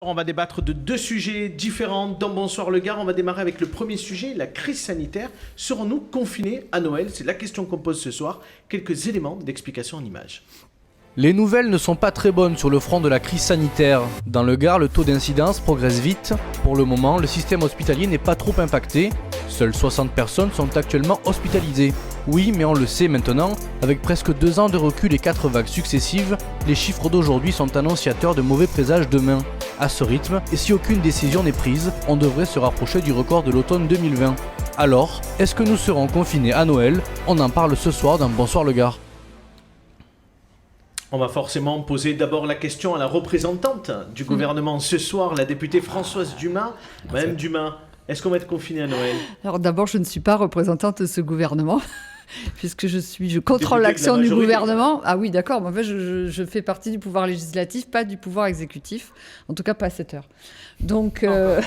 On va débattre de deux sujets différents dans Bonsoir le Gard. On va démarrer avec le premier sujet, la crise sanitaire. Serons-nous confinés à Noël? C'est la question qu'on pose ce soir. Quelques éléments d'explication en images. Les nouvelles ne sont pas très bonnes sur le front de la crise sanitaire. Dans le Gard, le taux d'incidence progresse vite. Pour le moment, le système hospitalier n'est pas trop impacté. Seules 60 personnes sont actuellement hospitalisées. Oui, mais on le sait maintenant, avec presque 2 ans de recul et 4 vagues successives, les chiffres d'aujourd'hui sont annonciateurs de mauvais présages demain. À ce rythme, et si aucune décision n'est prise, on devrait se rapprocher du record de l'automne 2020. Alors, est-ce que nous serons confinés à Noël? On en parle ce soir dans Bonsoir le Gard. On va forcément poser d'abord la question à la représentante du gouvernement ce soir, la députée Françoise Dumas. Madame Dumas, est-ce qu'on va être confiné à Noël? Alors d'abord, je ne suis pas représentante de ce gouvernement, puisque je contrôle l'action du gouvernement. Ah oui, d'accord, mais en fait, je fais partie du pouvoir législatif, pas du pouvoir exécutif, en tout cas pas à cette heure. Donc, non,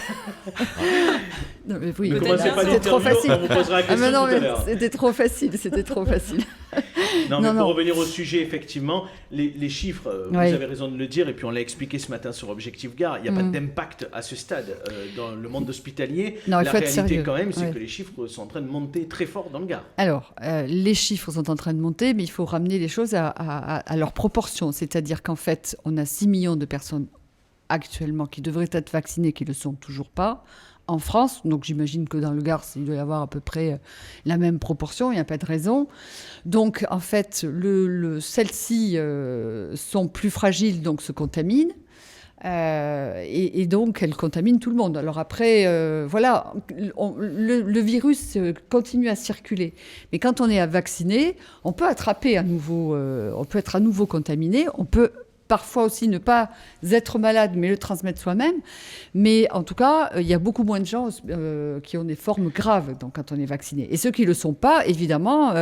mais oui, c'était trop facile. On vous posera la question tout à l'heure. C'était trop facile. Non, mais pour revenir au sujet, effectivement, les chiffres, vous avez raison de le dire, et puis on l'a expliqué ce matin sur Objectif Gard, il n'y a pas d'impact à ce stade dans le monde hospitalier. Non, la réalité, quand même, c'est que les chiffres sont en train de monter très fort dans le Gard. Alors, les chiffres sont en train de monter, mais il faut ramener les choses à leur proportion. C'est-à-dire qu'en fait, on a 6 millions de personnes actuellement qui devraient être vaccinées, qui ne le sont toujours pas. En France, donc j'imagine que dans le Gard, il doit y avoir à peu près la même proportion, il n'y a pas de raison. Donc en fait, celles-ci sont plus fragiles, donc se contaminent. Et donc, elles contaminent tout le monde. Alors après, voilà, le virus continue à circuler. Mais quand on est vacciné, on peut attraper à nouveau, on peut être à nouveau contaminé, on peut parfois aussi ne pas être malade, mais le transmettre soi-même. Mais en tout cas, il y a beaucoup moins de gens qui ont des formes graves donc, quand on est vacciné. Et ceux qui ne le sont pas, évidemment,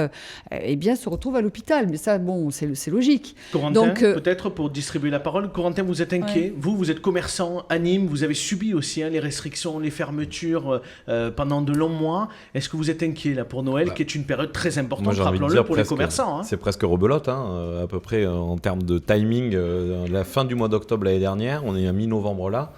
eh bien, se retrouvent à l'hôpital. Mais ça, bon, c'est logique. Corentin, donc, peut-être pour distribuer la parole. Corentin, vous êtes inquiet. Ouais. Vous êtes commerçant à Nîmes. Vous avez subi aussi les restrictions, les fermetures pendant de longs mois. Est-ce que vous êtes inquiet là, pour Noël, qui est une période très importante, rappelons-le, pour les commerçants. C'est presque rebelote, à peu près, en termes de timing. La fin du mois d'octobre l'année dernière, on est à mi-novembre là.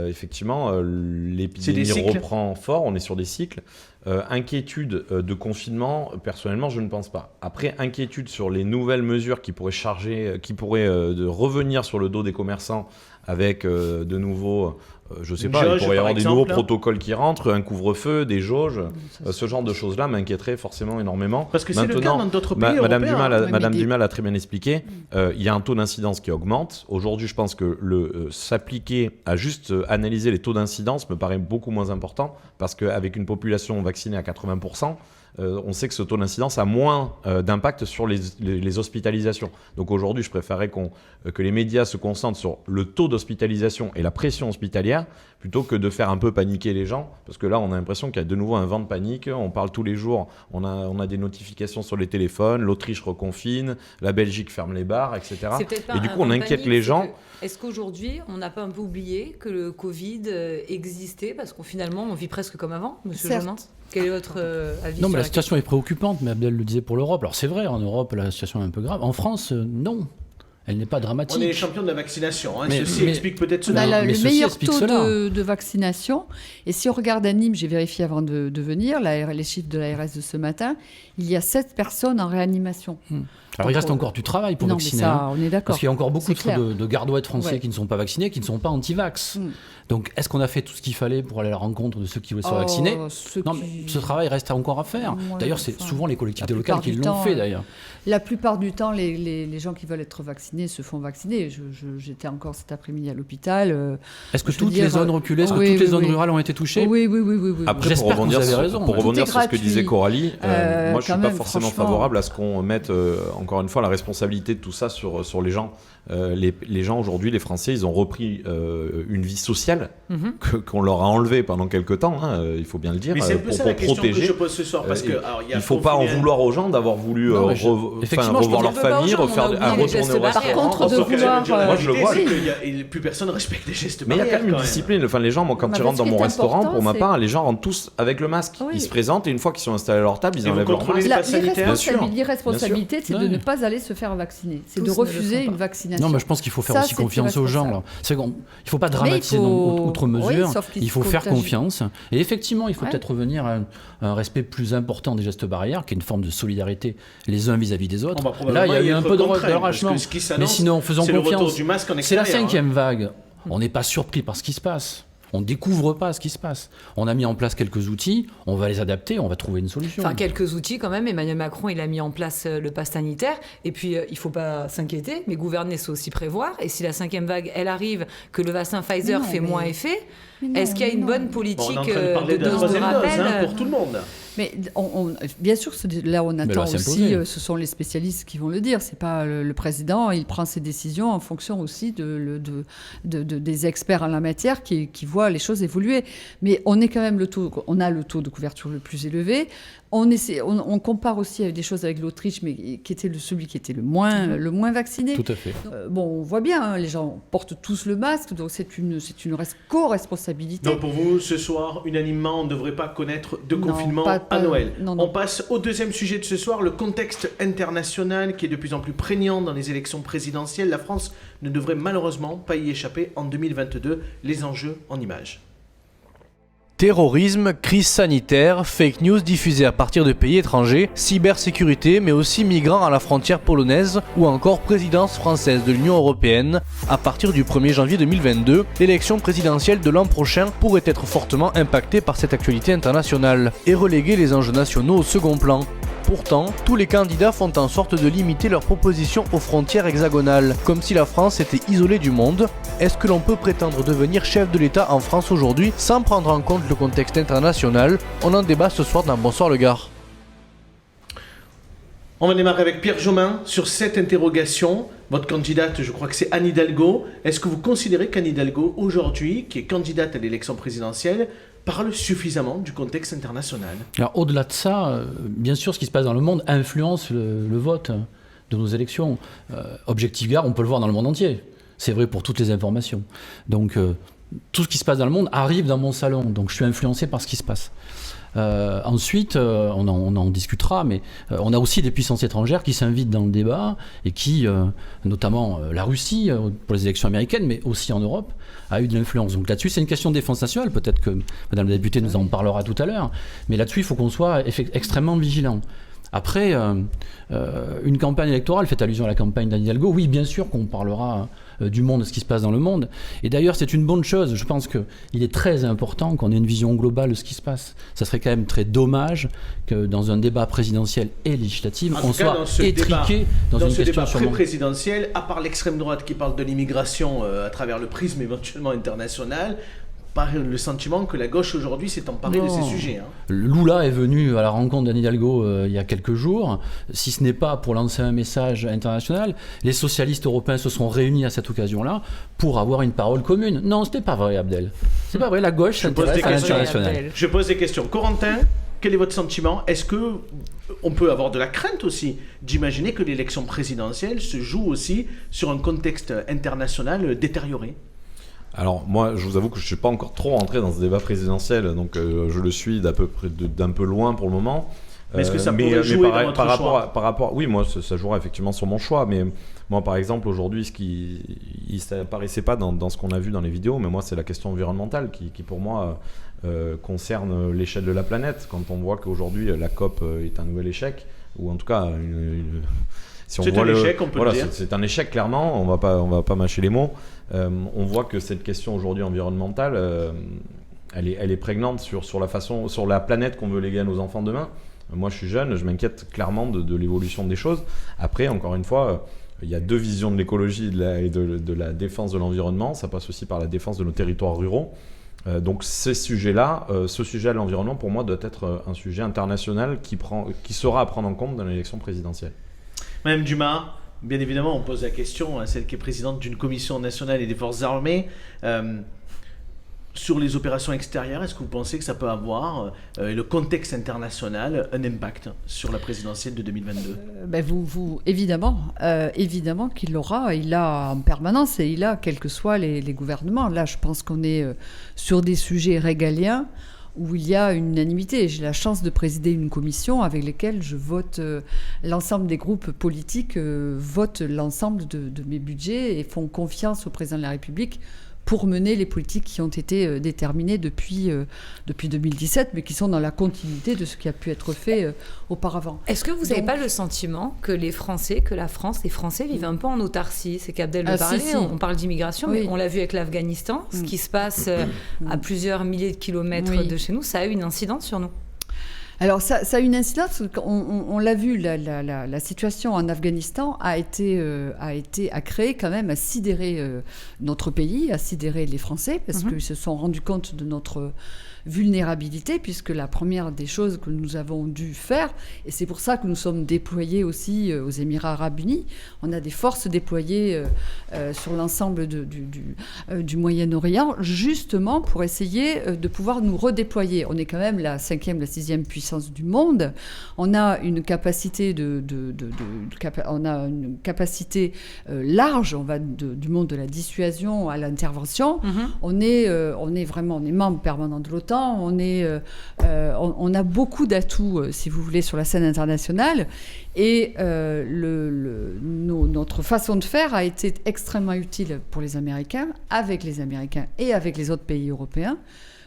Effectivement, l'épidémie reprend fort, on est sur des cycles. Inquiétude de confinement, personnellement, je ne pense pas. Après, inquiétude sur les nouvelles mesures qui pourraient de revenir sur le dos des commerçants avec de nouveaux... je ne sais pas, il pourrait y avoir des nouveaux protocoles qui rentrent, un couvre-feu, des jauges, ce genre de choses-là m'inquiéterait forcément énormément. Parce que c'est le cas dans d'autres pays Madame Dumas l'a très bien expliqué, il y a un taux d'incidence qui augmente. Aujourd'hui, je pense que s'appliquer à juste analyser les taux d'incidence me paraît beaucoup moins important, parce qu'avec une population vaccinée à 80%, on sait que ce taux d'incidence a moins d'impact sur les hospitalisations. Donc aujourd'hui, je préférerais que les médias se concentrent sur le taux d'hospitalisation et la pression hospitalière, plutôt que de faire un peu paniquer les gens, parce que là, on a l'impression qu'il y a de nouveau un vent de panique. On parle tous les jours, on a des notifications sur les téléphones, l'Autriche reconfine, la Belgique ferme les bars, etc. Et du coup, on inquiète les gens. Est-ce qu'aujourd'hui, on n'a pas un peu oublié que le Covid existait, parce qu'on finalement, on vit presque comme avant, monsieur Jonin? Quel est votre avis? Non, mais la situation est préoccupante, mais Abdel le disait pour l'Europe. Alors c'est vrai, en Europe, la situation est un peu grave. En France, non. Elle n'est pas dramatique. On est les champions de la vaccination. Ceci explique peut-être cela. On a le meilleur taux de vaccination. Et si on regarde à Nîmes, j'ai vérifié avant de venir, les chiffres de l'ARS de ce matin, il y a 7 personnes en réanimation. Alors il reste encore du travail pour vacciner. Ça, on est d'accord. Parce qu'il y a encore beaucoup de gardoites français qui ne sont pas vaccinés, qui ne sont pas anti-vax. Donc est-ce qu'on a fait tout ce qu'il fallait pour aller à la rencontre de ceux qui voulaient se faire vacciner? Ce travail reste encore à faire. D'ailleurs, c'est souvent les collectivités locales qui l'ont fait d'ailleurs. La plupart du temps, les gens qui veulent être vaccinés se font vacciner. J'étais encore cet après-midi à l'hôpital. Est-ce que toutes les zones reculées, est-ce que toutes les zones rurales ont été touchées? Oui. Après, pour rebondir sur ce que disait Coralie, moi je ne suis pas forcément favorable à ce qu'on mette encore une fois la responsabilité de tout ça sur les gens. Les gens aujourd'hui, les Français, ils ont repris une vie sociale qu'on leur a enlevée pendant quelques temps, il faut bien le dire, mais c'est un peu ça la question que je pose ce soir, parce que il ne faut pas en vouloir aux gens d'avoir voulu revoir leur famille, retourner au restaurant. Par contre, moi je le vois. Plus personne ne respecte les gestes mais il y a quand même une même. discipline. Enfin, les gens, moi, quand ils rentrent dans mon restaurant, pour ma part, les gens rentrent tous avec le masque. Ils se présentent et une fois qu'ils sont installés à leur table, ils enlèvent leur masque. L'irresponsabilité, c'est de ne pas aller se faire vacciner. C'est de refuser une vaccination. sûr. Non, mais je pense qu'il faut faire aussi confiance aux gens. Là. Il ne faut pas dramatiser outre mesure. Oui, il faut faire confiance. Et effectivement, il faut peut-être revenir à un respect plus important des gestes barrières, qui est une forme de solidarité les uns vis-à-vis des autres. Là, il y a eu un peu de relâchement. Mais sinon, faisons confiance. C'est la 5e vague. On n'est pas surpris par ce qui se passe. On ne découvre pas ce qui se passe. On a mis en place quelques outils, on va les adapter, on va trouver une solution. Enfin, quelques outils quand même. Emmanuel Macron, il a mis en place le pass sanitaire. Et puis, il ne faut pas s'inquiéter, mais gouverner, c'est aussi prévoir. Et si la 5e vague, elle arrive, que le vaccin Pfizer fait moins effet, est-ce qu'il y a une bonne politique de dose de rappel pour tout le monde? Mais bien sûr, là on attend aussi, ce sont les spécialistes qui vont le dire. C'est pas le président, il prend ses décisions en fonction aussi des experts en la matière qui voient les choses évoluer. Mais on est quand même on a le taux de couverture le plus élevé. On compare aussi avec des choses avec l'Autriche, mais qui était celui qui était le moins vacciné. Tout à fait. On voit bien, les gens portent tous le masque, donc c'est une co-responsabilité. Donc pour vous, ce soir, unanimement, on ne devrait pas connaître de confinement à Noël. Non. On passe au deuxième sujet de ce soir, le contexte international qui est de plus en plus prégnant dans les élections présidentielles. La France ne devrait malheureusement pas y échapper en 2022. Les enjeux en images. Terrorisme, crise sanitaire, fake news diffusées à partir de pays étrangers, cybersécurité, mais aussi migrants à la frontière polonaise ou encore présidence française de l'Union européenne. À partir du 1er janvier 2022, l'élection présidentielle de l'an prochain pourrait être fortement impactée par cette actualité internationale et reléguer les enjeux nationaux au second plan. Pourtant, tous les candidats font en sorte de limiter leurs propositions aux frontières hexagonales, comme si la France était isolée du monde. Est-ce que l'on peut prétendre devenir chef de l'État en France aujourd'hui sans prendre en compte le contexte international? On en débat ce soir dans Bonsoir le Gard. On va démarrer avec Pierre Jomain sur cette interrogation. Votre candidate, je crois que c'est Anne Hidalgo. Est-ce que vous considérez qu'Anne Hidalgo, aujourd'hui, qui est candidate à l'élection présidentielle, parle suffisamment du contexte international? Alors, au-delà de ça, bien sûr, ce qui se passe dans le monde influence le vote de nos élections. Objectif Gard, on peut le voir dans le monde entier. C'est vrai pour toutes les informations. Donc, tout ce qui se passe dans le monde arrive dans mon salon. Donc, je suis influencé par ce qui se passe. Ensuite, on en discutera, mais on a aussi des puissances étrangères qui s'invitent dans le débat et qui, notamment la Russie pour les élections américaines, mais aussi en Europe, a eu de l'influence. Donc là-dessus, c'est une question de défense nationale. Peut-être que Madame la députée nous en parlera tout à l'heure, mais là-dessus, il faut qu'on soit extrêmement vigilant. Après, une campagne électorale, fait allusion à la campagne d'Anne Hidalgo, oui, bien sûr qu'on parlera du monde, de ce qui se passe dans le monde. Et d'ailleurs, c'est une bonne chose. Je pense qu'il est très important qu'on ait une vision globale de ce qui se passe. Ça serait quand même très dommage que dans un débat présidentiel et législatif, on soit étriqué dans une question sur le monde. Présidentiel, à part l'extrême droite qui parle de l'immigration à travers le prisme éventuellement international, pas le sentiment que la gauche aujourd'hui s'est emparée de ces sujets. Lula est venu à la rencontre d'Anne Hidalgo il y a quelques jours. Si ce n'est pas pour lancer un message international, les socialistes européens se sont réunis à cette occasion-là pour avoir une parole commune. Non, ce n'est pas vrai, Abdel. C'est pas vrai, la gauche s'intéresse à l'international. Je pose des questions. Corentin, quel est votre sentiment? Est-ce qu'on peut avoir de la crainte aussi d'imaginer que l'élection présidentielle se joue aussi sur un contexte international détérioré? Alors moi, je vous avoue que je ne suis pas encore trop rentré dans ce débat présidentiel, donc je le suis d'un peu loin pour le moment. Mais est-ce que ça pourrait jouer dans votre choix? Par rapport, oui, moi, ça jouera effectivement sur mon choix, mais moi, par exemple, aujourd'hui, ça n'apparaissait pas dans ce qu'on a vu dans les vidéos, mais moi, c'est la question environnementale qui pour moi, concerne l'échelle de la planète. Quand on voit qu'aujourd'hui, la COP est un nouvel échec, ou en tout cas, si c'est un échec, on peut le dire. C'est un échec, clairement, on va pas mâcher les mots. On voit que cette question aujourd'hui environnementale, elle est prégnante sur la planète qu'on veut léguer à nos enfants demain. Moi, je suis jeune, je m'inquiète clairement de l'évolution des choses. Après, encore une fois, il y a deux visions de l'écologie et de la défense de l'environnement. Ça passe aussi par la défense de nos territoires ruraux. Donc, ce sujet de l'environnement, pour moi, doit être un sujet international qui sera à prendre en compte dans l'élection présidentielle. Madame Dumas, bien évidemment, on pose la question à celle qui est présidente d'une commission nationale et des forces armées. Sur les opérations extérieures, est-ce que vous pensez que ça peut avoir, le contexte international, un impact sur la présidentielle de 2022 Évidemment qu'il l'aura. Il l'a en permanence et il a, quels que soient les gouvernements. Là, je pense qu'on est sur des sujets régaliens où il y a une unanimité. J'ai la chance de présider une commission avec laquelle je vote, l'ensemble des groupes politiques votent l'ensemble de mes budgets et font confiance au président de la République pour mener les politiques qui ont été déterminées depuis 2017, mais qui sont dans la continuité de ce qui a pu être fait auparavant. Est-ce que vous n'avez pas le sentiment que les Français, que la France, les Français vivent un peu en autarcie? C'est qu'Abdel le parlait, si. On parle d'immigration, mais on l'a vu avec l'Afghanistan, ce qui se passe à plusieurs milliers de kilomètres de chez nous, ça a eu une incidence sur nous. Alors ça a une incidence, on l'a vu, la situation en Afghanistan a créé quand même, a sidéré notre pays, a sidéré les Français, parce qu'ils se sont rendus compte de notre vulnérabilité, puisque la première des choses que nous avons dû faire, et c'est pour ça que nous sommes déployés aussi aux Émirats Arabes Unis, on a des forces déployées sur l'ensemble du Moyen-Orient, justement pour essayer de pouvoir nous redéployer. On est quand même la 5e, la 6e puissance du monde. On a une capacité large, on va du monde de la dissuasion à l'intervention. On est membre permanent de l'OTAN. On a beaucoup d'atouts, si vous voulez, sur la scène internationale. Et notre façon de faire a été extrêmement utile pour les Américains et avec les autres pays européens,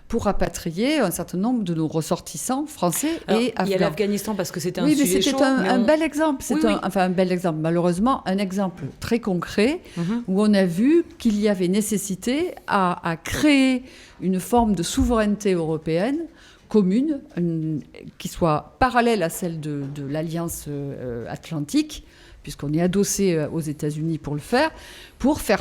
pour rapatrier un certain nombre de nos ressortissants français et afghans. Il y a l'Afghanistan parce que c'était un sujet chaud. Oui, mais c'était un bel exemple. Un bel exemple. Malheureusement, un exemple très concret où on a vu qu'il y avait nécessité à créer une forme de souveraineté européenne commune qui soit parallèle à celle de l'Alliance Atlantique, puisqu'on est adossé aux États-Unis pour le faire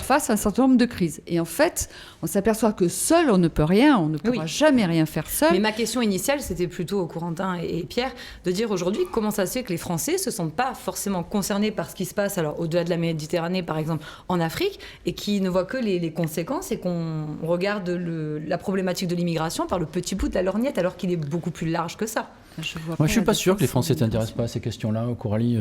face à un certain nombre de crises. Et en fait, on s'aperçoit que seul, on ne peut rien, on ne pourra jamais rien faire seul. Mais ma question initiale, c'était plutôt Corentin et Pierre, de dire aujourd'hui comment ça se fait que les Français ne se sentent pas forcément concernés par ce qui se passe, alors au-delà de la Méditerranée, par exemple, en Afrique, et qui ne voient que les conséquences, et qu'on regarde la problématique de l'immigration par le petit bout de la lorgnette, alors qu'il est beaucoup plus large que ça. Moi, je ne suis pas sûr que les Français ne s'intéressent pas à ces questions-là, Coralie.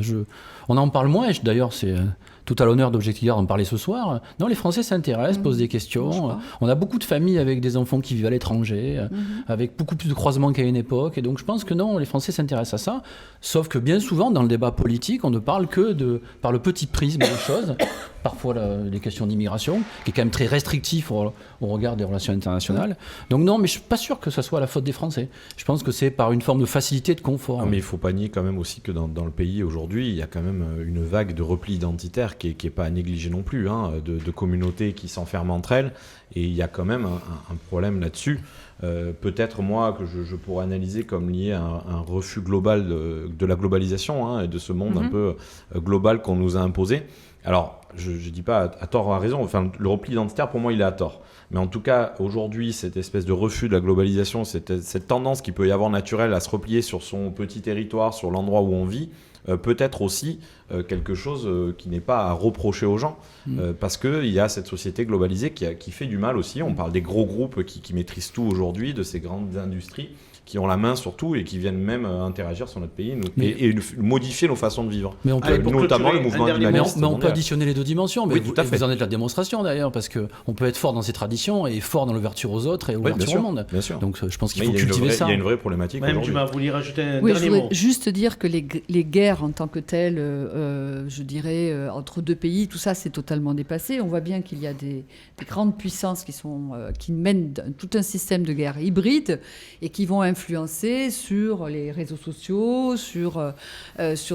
On en parle moins, et d'ailleurs, c'est tout à l'honneur d'Objectif d'en parler ce soir. Non, les Français s'intéressent, posent des questions. On a beaucoup de familles avec des enfants qui vivent à l'étranger, avec beaucoup plus de croisements qu'à une époque. Et donc, je pense que non, les Français s'intéressent à ça. Sauf que bien souvent, dans le débat politique, on ne parle que par le petit prisme des choses. Parfois, les questions d'immigration, qui est quand même très restrictif au regard des relations internationales. Donc non, mais je ne suis pas sûr que ce soit la faute des Français. Je pense que c'est par une forme de facilité, de confort. Mais il ne faut pas nier quand même aussi que dans le pays aujourd'hui, il y a quand même une vague de repli identitaire qui est pas à négliger non plus, de communautés qui s'enferment entre elles. Et il y a quand même un problème là-dessus. Peut-être moi que je pourrais analyser comme lié à un refus global de la globalisation et de ce monde un peu global qu'on nous a imposé. Alors, je ne dis pas à tort ou à raison, enfin, le repli identitaire, pour moi, il est à tort. Mais en tout cas, aujourd'hui, cette espèce de refus de la globalisation, cette tendance qu'il peut y avoir naturelle à se replier sur son petit territoire, sur l'endroit où on vit, peut être aussi quelque chose qui n'est pas à reprocher aux gens, parce qu'il y a cette société globalisée qui fait du mal aussi. On parle des gros groupes qui maîtrisent tout aujourd'hui, de ces grandes industries qui ont la main sur tout et qui viennent même interagir sur notre pays et modifier nos façons de vivre. Mais notamment le mouvement animaliste. Mais on peut additionner les deux dimensions. Mais tout à fait. Vous en êtes la démonstration d'ailleurs, parce qu'on peut être fort dans ses traditions et fort dans l'ouverture aux autres et l'ouverture au monde. Bien sûr. Donc je pense qu'il faut cultiver ça. Il y a une vraie problématique. Madame Dumas, vous voulez rajouter un dernier mot? Je voulais juste dire que les guerres en tant que telles, je dirais, entre deux pays, tout ça c'est totalement dépassé. On voit bien qu'il y a des grandes puissances qui mènent tout un système de guerre hybride et qui vont influencer sur les réseaux sociaux, sur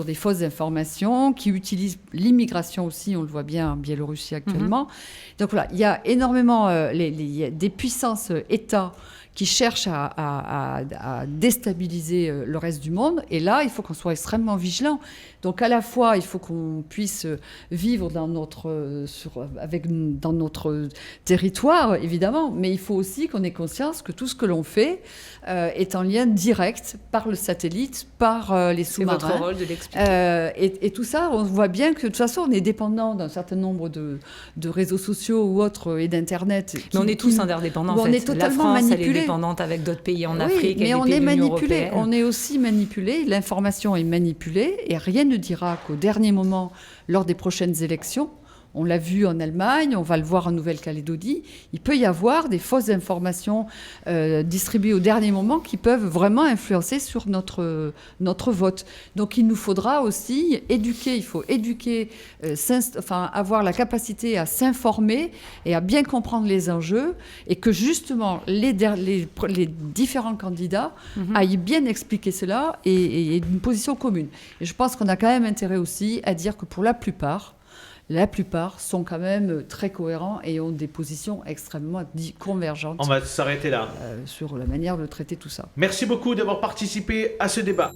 des fausses informations, qui utilisent l'immigration aussi, on le voit bien en Biélorussie actuellement. Donc voilà, il y a énormément il y a des puissances États qui cherchent à déstabiliser le reste du monde. Et là, il faut qu'on soit extrêmement vigilant. Donc à la fois, il faut qu'on puisse vivre dans notre territoire, évidemment, mais il faut aussi qu'on ait conscience que tout ce que l'on fait est en lien direct par le satellite, par les sous-marins. C'est votre rôle de l'expliquer. Et tout ça, on voit bien que de toute façon, on est dépendant d'un certain nombre de réseaux sociaux ou autres et d'Internet. Mais on est tous interdépendants, en fait. On est totalement manipulés. Elle est dépendante avec d'autres pays en Afrique. Mais on est manipulé. On est aussi manipulé. L'information est manipulée et rien ne dira qu'au dernier moment, lors des prochaines élections, On l'a vu en Allemagne, on va le voir en Nouvelle-Calédonie. Il peut y avoir des fausses informations distribuées au dernier moment qui peuvent vraiment influencer sur notre vote. Donc il nous faudra aussi éduquer, il faut éduquer, avoir la capacité à s'informer et à bien comprendre les enjeux, et que justement les différents candidats aillent bien expliquer cela et une position commune. Et je pense qu'on a quand même intérêt aussi à dire que pour la plupart sont quand même très cohérents et ont des positions extrêmement convergentes. On va s'arrêter là. Sur la manière de traiter tout ça. Merci beaucoup d'avoir participé à ce débat.